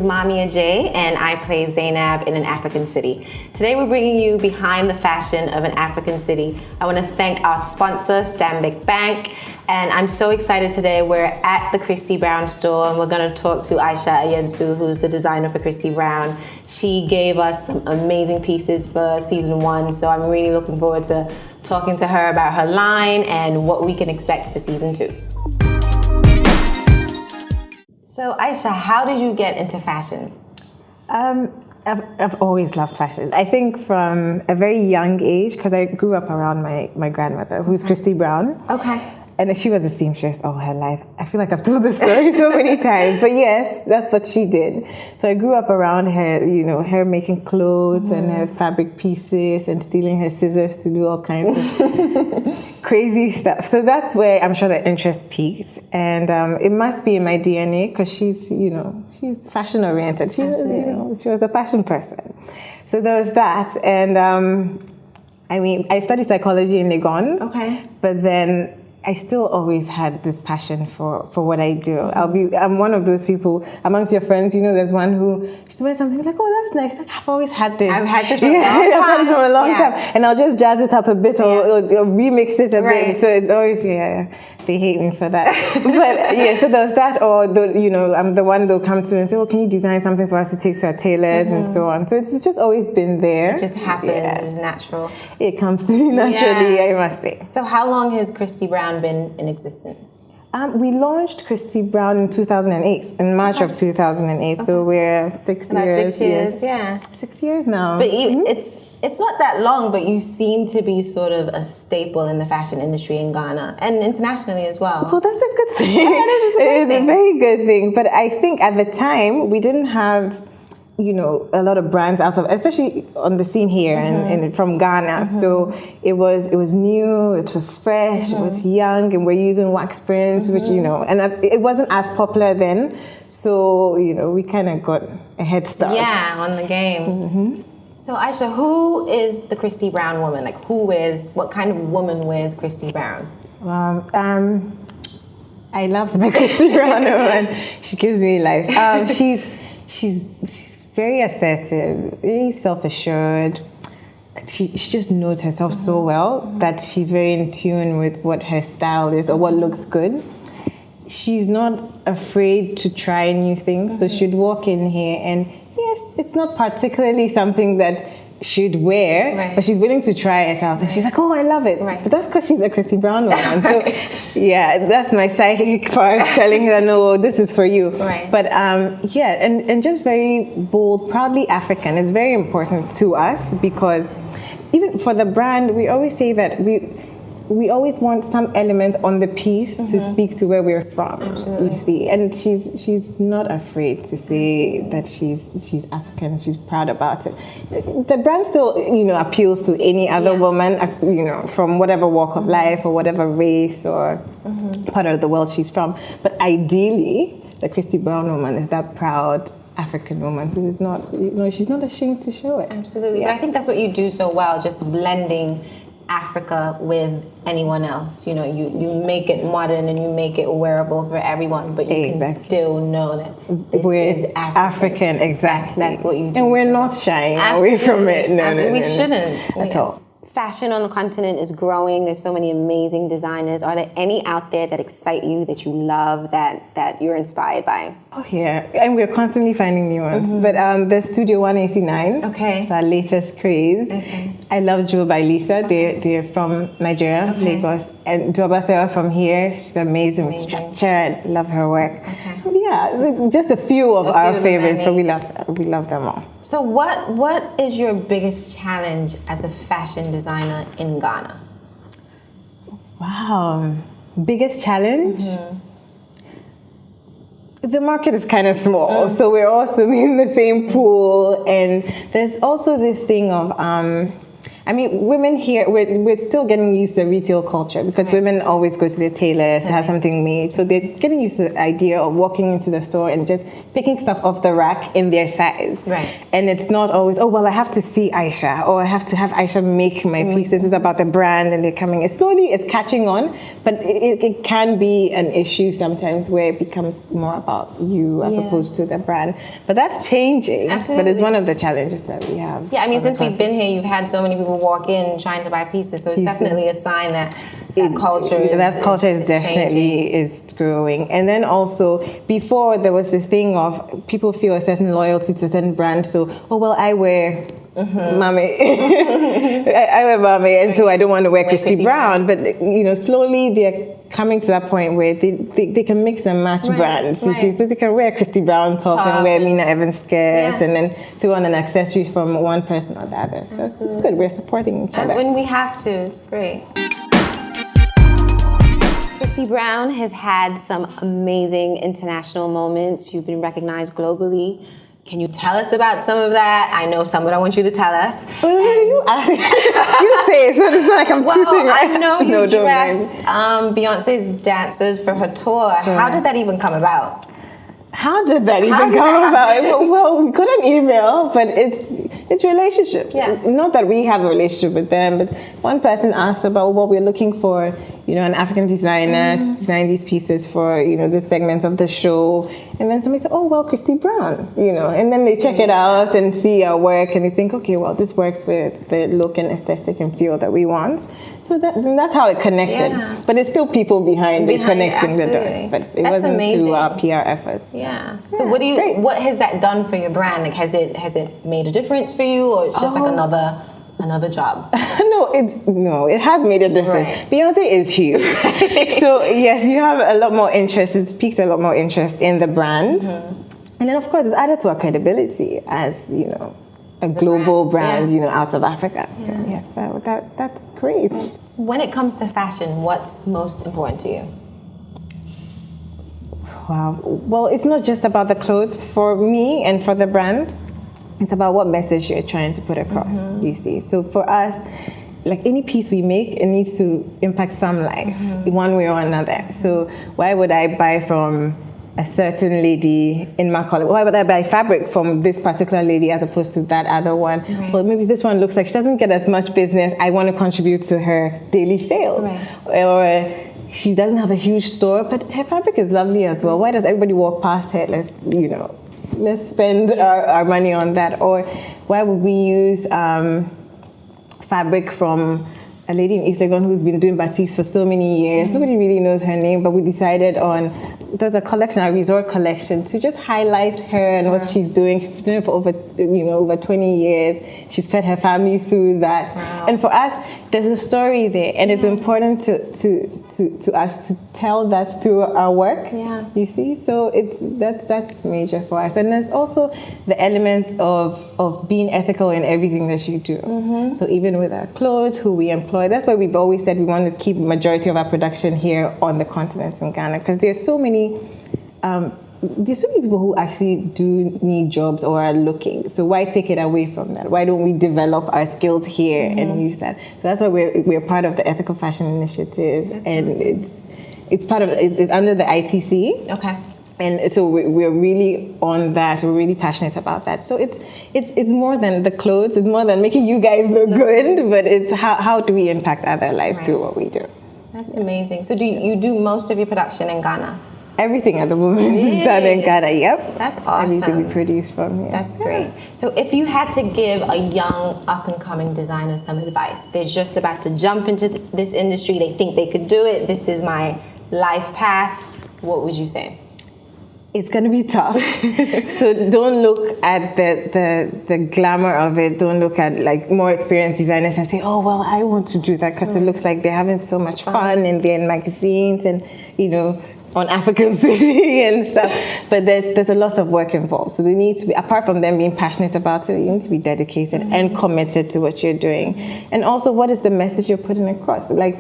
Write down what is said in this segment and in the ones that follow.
Mamia J, and I play Zainab in An African City. Today we're bringing you behind the fashion of an African city. I want to thank our sponsor, Stanbic Bank, and I'm so excited today. We're at the Christie Brown store, and we're going to talk to Aisha Ayensu, who's the designer for Christie Brown. She gave us some amazing pieces for season 1, so I'm really looking forward to talking to her about her line and what we can expect for season 2. So Aisha, how did you get into fashion? I've always loved fashion. I think from a very young age, because I grew up around my grandmother, who's Christie Brown. Okay. And she was a seamstress all her life. I feel like I've told this story so many times, but yes, that's what she did. So I grew up around her, you know, her making clothes and her fabric pieces and stealing her scissors to do all kinds of crazy stuff. So that's where I'm sure the interest peaked. And it must be in my DNA because she's, you know, she's fashion oriented. She was a fashion person. So there was that. And I mean, I studied psychology in Legon. Okay. But then I still always had this passion for what I do. I'm one of those people amongst your friends, you know, there's one who she wears something like, oh, that's nice. She's like, I've always had this. I've had this for a long time. I've had it for a long time. And I'll just jazz it up a bit or remix it a bit. So it's always, they hate me for that. But yeah, so there's that, or you know, I'm the one they'll come to and say, oh, can you design something for us to take to our tailors and so on. So it's just always been there. It just happened. It was natural. It comes to me naturally, I must say. So how long has Christie Brown been in existence? We launched Christie Brown in 2008, in March of 2008. Okay. So we're 6 About years. 6 years, yeah. 6 years now. But it's not that long, but you seem to be sort of a staple in the fashion industry in Ghana and internationally as well. Well, that's a good thing. It is a very good thing. But I think at the time, we didn't have, you know, a lot of brands out of, especially on the scene here and from Ghana. So it was new, it was fresh, it was young, and we're using wax prints, which, you know, and it wasn't as popular then. So, you know, we kind of got a head start. Yeah, on the game. So Aisha, who is the Christie Brown woman? Like, what kind of woman wears Christie Brown? I love the Christie Brown woman. She gives me life. She's very assertive, very self-assured. She just knows herself so well that she's very in tune with what her style is or what looks good. She's not afraid to try new things. So she'd walk in here and yes, it's not particularly something that she'd wear, but she's willing to try it out. And she's like, oh, I love it. But that's because she's a Christie Brown woman. So yeah, that's my psychic part telling her, no, this is for you. But and just very bold, proudly African. It's very important to us because even for the brand, we always say that we always want some element on the piece to speak to where we're from. You see, and she's not afraid to say that she's African. She's proud about it. The brand still, you know, appeals to any other woman, you know, from whatever walk of life or whatever race or part of the world she's from. But ideally, the Christie Brown woman is that proud African woman who is not, you know, she's not ashamed to show it. Absolutely. But I think that's what you do so well, just blending Africa with anyone else. You know, you make it modern and you make it wearable for everyone, but you can still know that this is African. Exactly. That's what you do. And we're not shying away from it. No, we shouldn't at all. Fashion on the continent is growing. There's so many amazing designers. Are there any out there that excite you, that you love, that you're inspired by? Oh yeah, and we're constantly finding new ones. But there's Studio 189. Okay. It's our latest craze. Okay. I love Jewel by Lisa. They're from Nigeria, Lagos. And Duabase are from here. She's amazing with structure. I love her work. Okay. Yeah, just a few of our favorites, but we love them all. So what is your biggest challenge as a fashion designer in Ghana? Wow, biggest challenge? The market is kind of small, so we're all swimming in the same pool, and there's also this thing of I mean, women here, we're still getting used to retail culture because women always go to their tailors to have something made. So they're getting used to the idea of walking into the store and just picking stuff off the rack in their size. Right. And it's not always, oh, well, I have to see Aisha or I have to have Aisha make my pieces. It's about the brand and they're coming. It's catching on, but it can be an issue sometimes where it becomes more about you as opposed to the brand. But that's changing. Absolutely. But it's one of the challenges that we have. Yeah, I mean, since we've been here, you've had so many people walk in trying to buy pieces, so it's definitely a sign that culture is definitely growing. And then also, before there was this thing of people feel a certain loyalty to a certain brand, so, oh, well, I wear Mame. I wear Mame, and so I don't want to wear Christie Brown. But, slowly they're coming to that point where they can mix and match brands. You see, so they can wear Christie Brown top and wear Mina Evans skirts and then throw on an accessory from one person or the other. So it's good. We're supporting each other. When we have to, it's great. Christie Brown has had some amazing international moments. You've been recognized globally. Can you tell us about some of that? I know some, but I want you to tell us. You say it, so it's not like I'm teaching. I know you dressed Beyonce's dancers for her tour. Sure. How did that even come about? How did that even come about? Well, we got an email, but it's relationships. Yeah. Not that we have a relationship with them, but one person asked about what we're looking for, an African designer to design these pieces for, this segment of the show. And then somebody said, oh, well, Christie Brown, and then they check it out and see our work and they think, okay, well, this works with the look and aesthetic and feel that we want. So that's how it connected. Yeah. But it's still people behind it connecting the dots. But it wasn't through our PR efforts. Yeah. So what has that done for your brand? Like, has it made a difference for you, or it's just like another job? No, it has made a difference. Right. Beyonce is huge. So yes, you have a lot more interest. It piques a lot more interest in the brand. And then of course it's added to our credibility as, a global brand, out of Africa. So yes, that's great. When it comes to fashion, what's most important to you? Wow. Well, it's not just about the clothes for me and for the brand. It's about what message you're trying to put across, you see. So for us, like any piece we make, it needs to impact some life in one way or another. So why would I buy from a certain lady in my college? Why would I buy fabric from this particular lady as opposed to that other one? Right. Well, maybe this one looks like she doesn't get as much business. I want to contribute to her daily sales. Right. Or she doesn't have a huge store, but her fabric is lovely as well. Why does everybody walk past her? Let's spend our money on that. Or why would we use fabric from a lady in East Legon who's been doing batiks for so many years? Nobody really knows her name, but we decided there's a collection, a resort collection, to just highlight her and what she's doing. She's been doing it for over 20 years. She's fed her family through that. Wow. And for us, there's a story there, and it's important to us to tell that through our work. Yeah. You see? So that's major for us. And there's also the element of being ethical in everything that you do. So even with our clothes, who we employ, that's why we've always said we want to keep majority of our production here on the continent in Ghana, because there's so many people who actually do need jobs or are looking. So why take it away from that? Why don't we develop our skills here and use that? So that's why we're part of the Ethical Fashion Initiative, and it's part of it's under the ITC. Okay. And so we're really on that. We're really passionate about that. So it's more than the clothes. It's more than making you guys look good, but it's how do we impact other lives through what we do. That's amazing. So do you do most of your production in Ghana? Everything at the moment is done in Ghana. Yep. That's awesome. Everything we produce from here. That's great. So if you had to give a young up-and-coming designer some advice, they're just about to jump into this industry, they think they could do it, this is my life path, what would you say? It's going to be tough. So don't look at the glamour of it. Don't look at like more experienced designers and say, oh, well, I want to do that because it looks like they're having so much fun and they're in magazines and, on African City and stuff. But there's a lot of work involved. So they need to be, apart from them being passionate about it, you need to be dedicated and committed to what you're doing. And also, what is the message you're putting across? Like,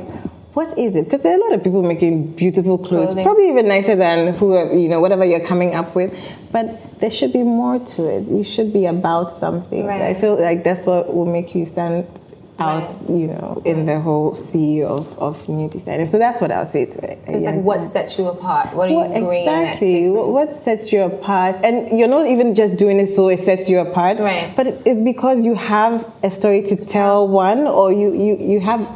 what is it? Because there are a lot of people making beautiful clothes, probably even nicer than whatever you're coming up with. But there should be more to it. You should be about something. Right. I feel like that's what will make you stand out, in the whole sea of new designers. So that's what I'll say to it. So it's like, what sets you apart? What are you bringing? Exactly. What sets you apart? And you're not even just doing it so it sets you apart, right? But it's because you have a story to tell, or you have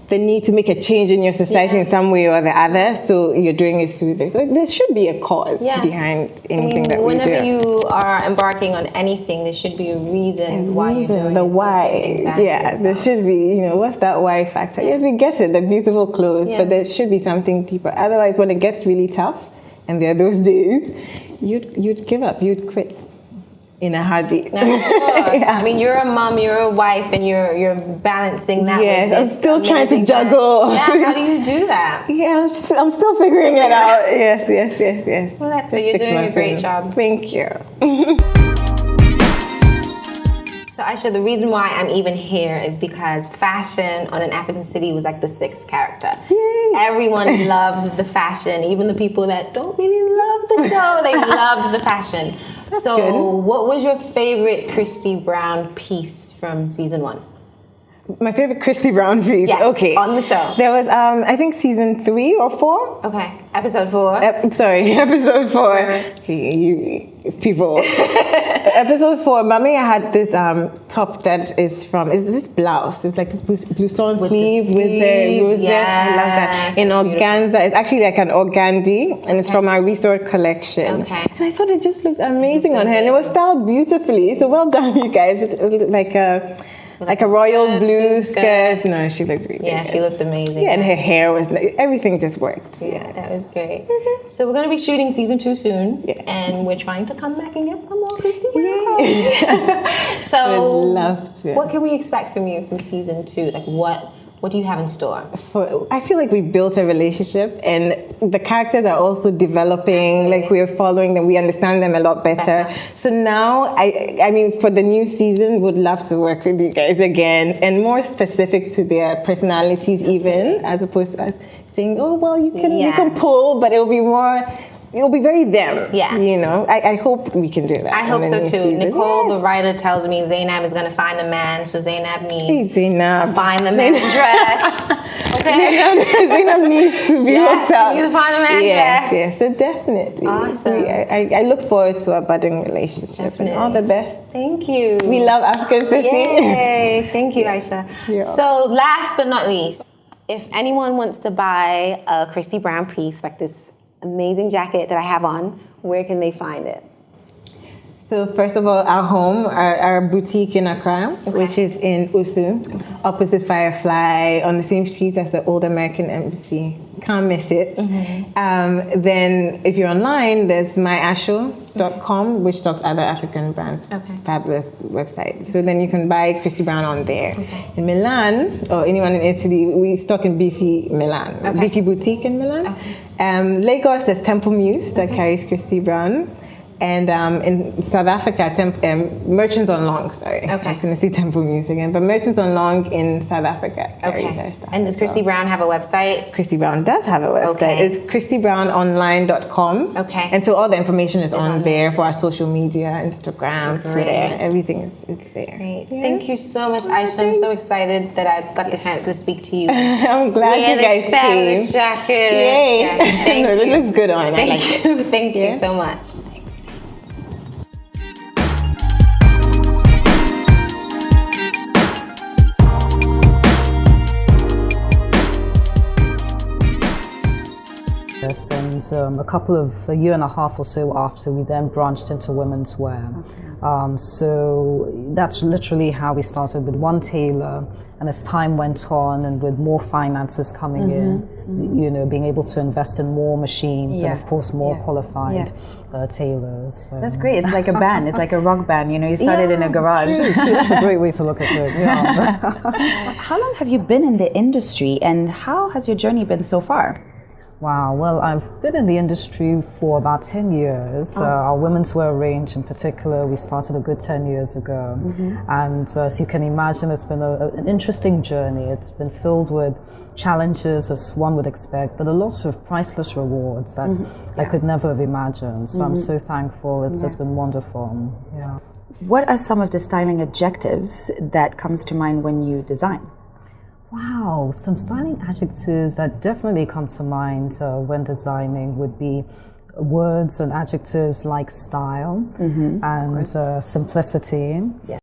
the need to make a change in your society in some way or the other, so you're doing it through this. So there should be a cause behind anything that we do. Whenever you are embarking on anything, there should be a reason why you're doing it. The why. Exactly. Yeah, there should be, what's that why factor? Yes, we get it, the beautiful clothes, but there should be something deeper. Otherwise, when it gets really tough, and there are those days, you'd give up, you'd quit. In a heartbeat. I'm sure. I mean, you're a mom, you're a wife, and you're balancing that. Yes, I'm still trying to juggle. Yeah, how do you do that? Yeah, I'm still figuring it out. Yes. Well, that's good. You're doing a great job. Thank you. So Aisha, the reason why I'm even here is because fashion on an African City was like the 6th character. Yay. Everyone loved the fashion, even the people that don't really love the show, they loved the fashion. So good. What was your favorite Christie Brown piece from season 1? My favorite Christie Brown piece? Yes, okay. On the show. There was, I think, season 3 or 4. Okay, episode 4. Episode 4. People. Episode 4, Mami had this top that is this blouse. It's like a blouson sleeve with the roses. Yes, I love that. In organza. It's actually like an organdy, and it's from our resort collection. Okay. And I thought it just looked amazing on her, and it was styled beautifully. So well done, you guys. It looked like a royal blue skirt. No, she looked really good. She looked amazing. Yeah, and her hair was everything just worked. Yeah, that was great. So we're going to be shooting season 2 soon. Yeah. And we're trying to come back and get some more Christie Brown. So I'd love to. What can we expect from you from season 2? Like what do you have in store? I feel like we built a relationship, and the characters are also developing. Absolutely. Like we're following them, we understand them a lot better. So now, I mean, for the new season, would love to work with you guys again, and more specific to their personalities, even as opposed to us saying, "Oh, well, you can pull," but it'll be very them. Yeah. I hope we can do that. I hope so too. Season. Nicole, the writer, tells me Zainab is going to find a man. So Zainab needs to find the man dress. Okay. Zainab needs to be hooked up. You need to find a man dress. Yes, so definitely. Awesome. I look forward to a budding relationship. Definitely. And all the best. Thank you. We love African City. Yay. Thank you, Aisha. Yeah. So last but not least, if anyone wants to buy a Christie Brown piece like this amazing jacket that I have on, where can they find it? So first of all, our home, our boutique in Accra, which is in Usu, opposite Firefly, on the same street as the Old American Embassy. Can't miss it. Then if you're online, there's myasho.com, which stocks other African brands. Fabulous website. So then you can buy Christie Brown on there. In Milan, or anyone in Italy, we stock in Beefy Milan. Beefy Boutique in Milan. Lagos, there's Temple Muse that carries Christie Brown. And in South Africa, Merchants on Long, sorry. I was going to say Temple Muse again, but Merchants on Long in South Africa carries our stuff. And does Christie Brown have a website? Christie Brown does have a website. It's christiebrownonline.com. And so all the information is on there for our social media, Instagram, Twitter, everything is there. Great. Yeah. Thank you so much, Aisha. I'm so excited that I got the chance to speak to you. I'm glad you guys came. Jacket. Yay. Thank you. It looks good on. I like it. Thank you so much. And a year and a half or so after, we then branched into women's wear. So that's literally how we started, with one tailor, and as time went on and with more finances coming in, being able to invest in more machines and of course more qualified tailors. So. That's great. It's like a band. It's like a rock band. You started in a garage. True. That's a great way to look at it. Yeah. How long have you been in the industry, and how has your journey been so far? Wow, well, I've been in the industry for about 10 years. Our women's wear range in particular, we started a good 10 years ago. And as you can imagine, it's been an interesting journey. It's been filled with challenges, as one would expect, but a lot of priceless rewards that I could never have imagined. So I'm so thankful. It's been wonderful. Yeah. What are some of the styling adjectives that comes to mind when you design? Wow, some styling adjectives that definitely come to mind when designing would be words and adjectives like style and simplicity.